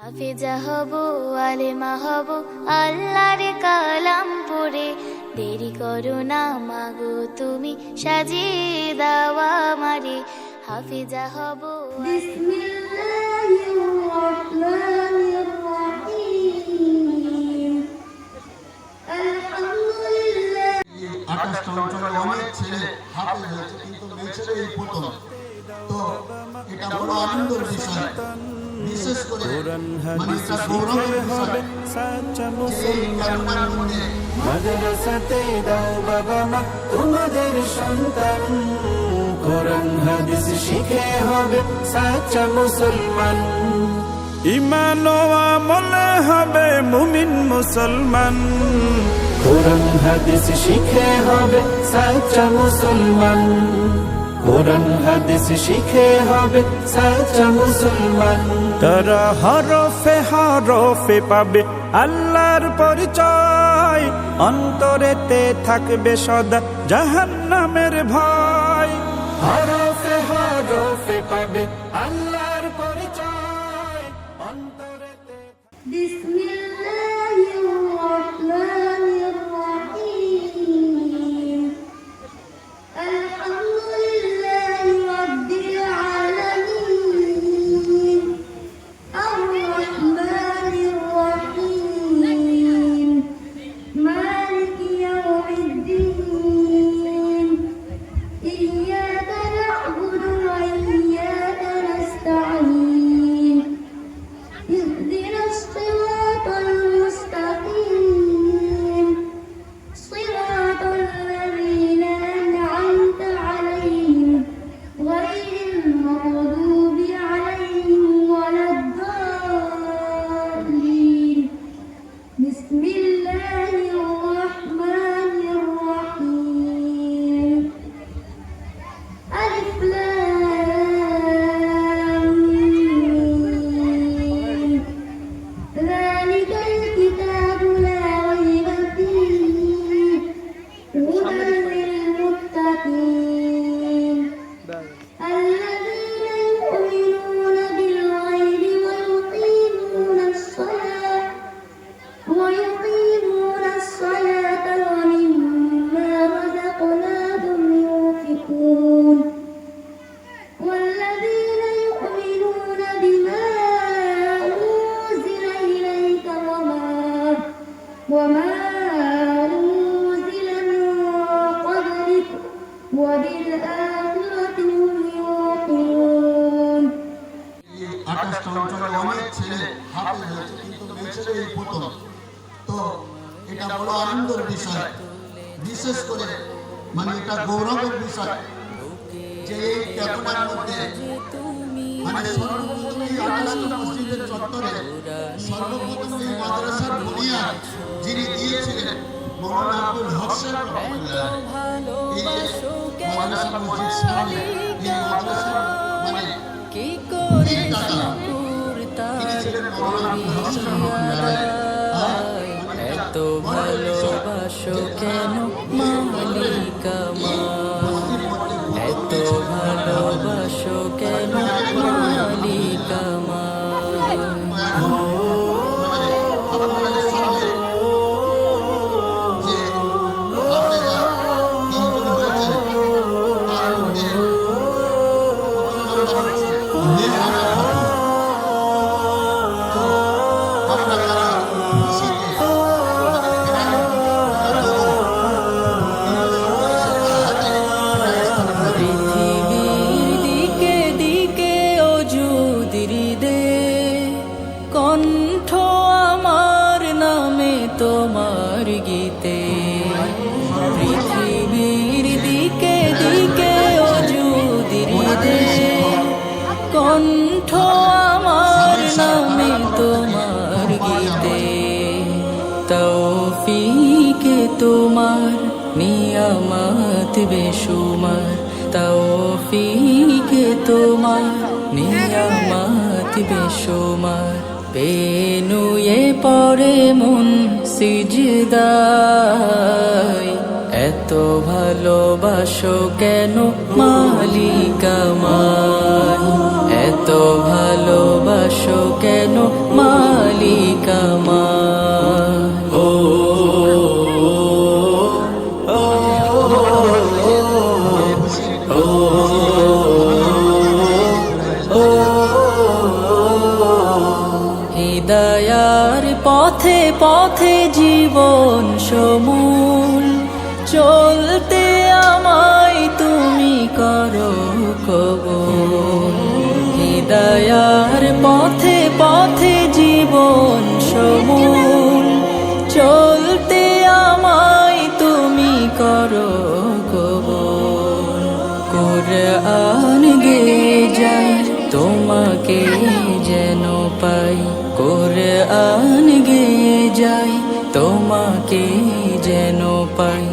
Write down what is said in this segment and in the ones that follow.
হাফেজা হব, আলেমা হব, আল্লাহর কালাম পড়ে। দেরি করো না মাগো তুমি, সাজিয়ে দাও আমারে। হাফেজা হব। বিসমিল্লাহির রহমানির রহিম। আলহামদুলিল্লাহ। 28টা অঞ্চলে অনেক ছেলে হাফেজ হয়েছে, কিন্তু মেয়ে ছেলে এই প্রথম। তো এটা বড় আনন্দের বিষয়, বিশেষ করে মানে এটা গৌরবের বিষয়। সাচ্চা মুসলমান মাদ্রাসাতে দাও বাবা মা তোমাদের সন্তান, কোরআন হাদিস শিখে হবে সাচ্চা মুসলমান। ঈমান ও আমলে হবে মুমিন মুসলমান, কোরআন হাদিস শিখে হবে সাচ্চা মুসলমান। কোরআন হাদিস শিখে হবে সাচ্চা মুসলমান। তারা হরফে হরফে পাবে আল্লাহর পরিচয়, অন্তরেতে থাকবে সদা জাহান্নামের ভয়। হরফে হরফে পাবে আল্লাহর পরিচয়, অন্তরেতে। বিসমিল্লাহির রহমানির রহিম। আলহামদুলিল্লাহি রাব্বিল আলামিন। আর-রাহমানির রহিম। মালিকি ইয়াউমিদ্দিন। ইয়্যাকা না'বুদু ওয়া ইয়্যাকা নাস্তাঈন। اهدنا الصراط المستقيم صراط الذين أنعمت عليهم غير المغضوب عليهم ولا الضالين. بسم الله الرحمن الرحيم. ألف لام ميم. ذلك الكتاب لا ريب فيه هدى للمتقين الذين يؤمنون بالغيب ويقيمون الصلاة ومما رزقناهم ينفقون والذين يؤمنون بما أنزل إليك وما أنزل من قبلك وبالآخرة هم يوقنون. 28টা অঞ্চলে অনেক ছেলে হাফেজ হয়েছে, কিন্তু মেয়ে ছেলে এই প্রথম। তো এটা বড় আনন্দের বিষয়, বিশেষ করে মানে এটা গৌরবের বিষয় যে এই ত্যাগনার মধ্যে মানে সর্বপ্রথম এই 28টা মসজিদের চত্বরে সর্বপ্রথম এই মাদ্রাসার বুনিয়াদ যিনি দিয়েছিলেন মৌলানা আব্দুল হক সাহেব রহমাতুল্লাহ। এই যে মাদ্রাসা মসজিদ সামনে এই মাদ্রাসার মানে এই দাদা তিনি ছিলেন মৌলানা আব্দুল হক সাহেব রহমাতুল্লাহ। এত ভালোবাসো কেন মালিক আমার, এত ভালোবাসো কেন মালিক আমার। পৃথিবীর দিকে দিকে অযুদির দে, কণ্ঠ আমার নামে তোমার গীতে। পৃথিবীর দিকে দিকে অযুদির দে, কণ্ঠ আমার নামে তোমার গীতে। তৌফিকে তোমার নিয়ামত বেশুমার, তৌফিকে তোমার নিয়ামত বেশুমার। পেনুয়ে পড়ে মন সিজদায়, এত ভালোবাসো কেন মালিক আমার, এত ভালোবাসো কেন মা হিদায়ার পথে পথে জীবন সমূল চলতে আমায় তুমি করো কবুল হিদায়ার পথে পথে জীবন সমূল চলতে আমায় তুমি করো কবুল কুরআন গেয়ে যাই তোমাকে যেন পাই কুরআন গেয়ে যাই তোমাকে যেন পাই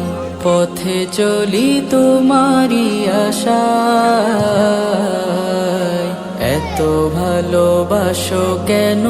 পথে চলি তোমারি আশায় এত ভালোবাসো কেন